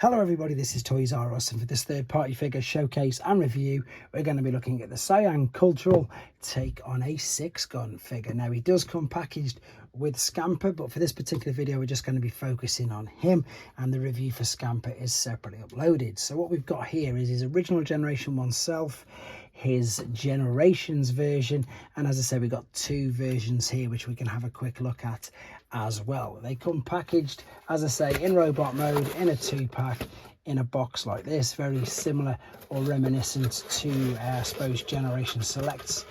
Hello everybody, this is Toys R Us, and for this third party figure showcase and review, we're going to be looking at the Siyang Cultural take on a 6-gun figure. Now he does come packaged with Scamper, but for this particular video we're just going to be focusing on him, and the review for Scamper is separately uploaded. So what we've got here is his original Generation 1 self, his Generations version, and as I said, we've got two versions here which we can have a quick look at as well. They come packaged, as I say, in robot mode, in a 2-pack, in a box like this, very similar or reminiscent to I suppose Generation Selects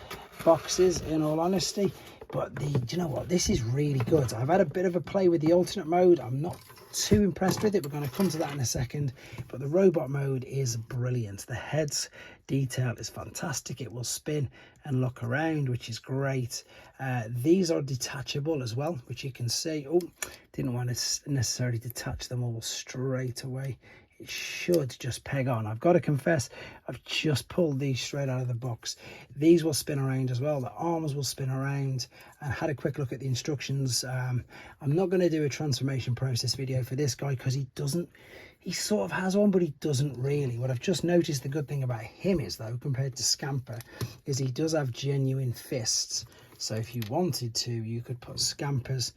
boxes, in all honesty. But do you know what, this is really good. I've had a bit of a play with the alternate mode. I'm not too impressed with it. We're going to come to that in a second, but the robot mode is brilliant. The head's detail is fantastic. It will spin and look around, which is great. These are detachable as well, which you can see. Oh, didn't want to necessarily detach them all straight away. It should just peg on. I've got to confess, I've just pulled these straight out of the box. These will spin around as well. The arms will spin around, and had a quick look at the instructions. I'm not going to do a transformation process video for this guy because he sort of has one, but he doesn't really. What I've just noticed, the good thing about him is, though, compared to Scamper, is he does have genuine fists. So if you wanted to, you could put Scamper's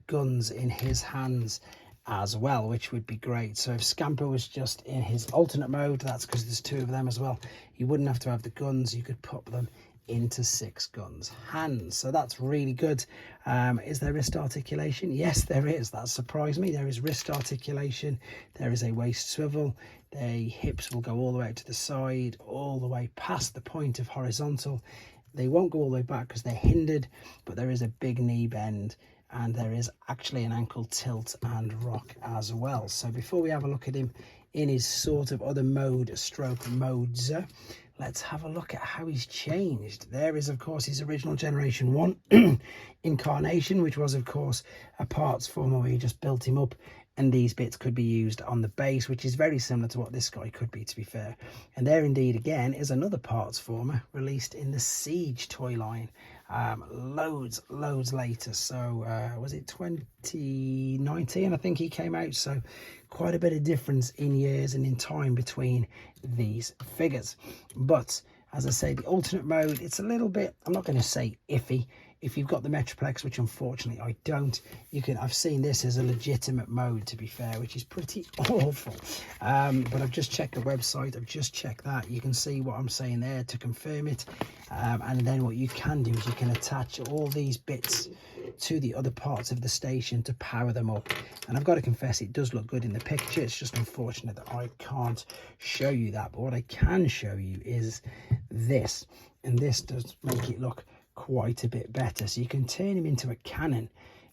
guns in his hands as well, which would be great. So if Scamper was just in his alternate mode, that's because there's two of them as well, you wouldn't have to have the guns. You could put them into 6gun's hands, so that's really good. Is there wrist articulation? Yes, there is. That surprised me. There is wrist articulation. There is a waist swivel. The hips will go all the way out to the side, all the way past the point of horizontal. They won't go all the way back because they're hindered, but there is a big knee bend, and there is actually an ankle tilt and rock as well. So before we have a look at him in his sort of other mode stroke modes, let's have a look at how he's changed. There is, of course, his original Generation 1 incarnation, which was, of course, a parts former where you just built him up, and these bits could be used on the base, which is very similar to what this guy could be, to be fair. And there indeed again is another parts former released in the Siege toy line, loads later. So was it 2019 I think he came out? So quite a bit of difference in years and in time between these figures. But as I say, the alternate mode, it's a little bit, I'm not going to say iffy. If you've got the metroplex, which unfortunately I don't, I've seen this as a legitimate mode, to be fair, which is pretty awful. But I've just checked the website, I've just checked that. You can see what I'm saying there to confirm it. And then what you can do is you can attach all these bits to the other parts of the station to power them up. And I've got to confess, it does look good in the picture. It's just unfortunate that I can't show you that. But what I can show you is this. And this does make it look quite a bit better. So you can turn him into a cannon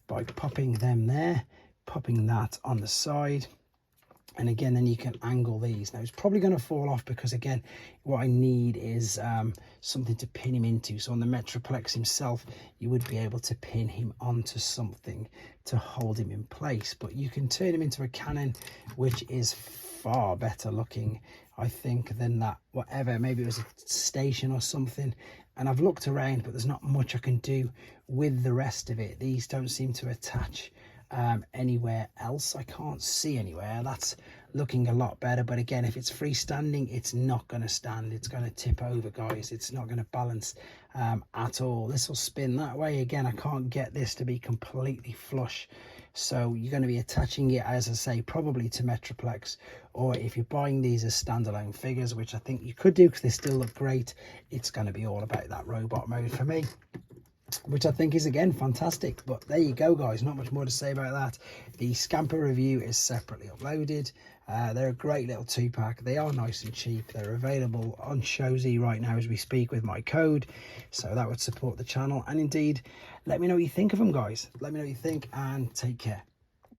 by popping them there, popping that on the side, and again then you can angle these. Now it's probably going to fall off because again what I need is something to pin him into. So on the metroplex himself you would be able to pin him onto something to hold him in place, but you can turn him into a cannon, which is far better looking, I think, than that whatever, maybe it was a station or something. And I've looked around, but there's not much I can do with the rest of it. These don't seem to attach anywhere else. I can't see anywhere. That's looking a lot better. But again, if it's freestanding, it's not going to stand. It's going to tip over, guys. It's not going to balance at all. This will spin that way. Again, I can't get this to be completely flush. So you're going to be attaching it, as I say, probably to metroplex, or if you're buying these as standalone figures, which I think you could do because they still look great, it's going to be all about that robot mode for me, which I think is again fantastic. But there you go, guys, not much more to say about that. The Scamper review is separately uploaded. They're a great little 2-pack. They are nice and cheap. They're available on Showzy right now as we speak with my code, so that would support the channel. And indeed, let me know what you think of them, guys. Let me know what you think, and take care.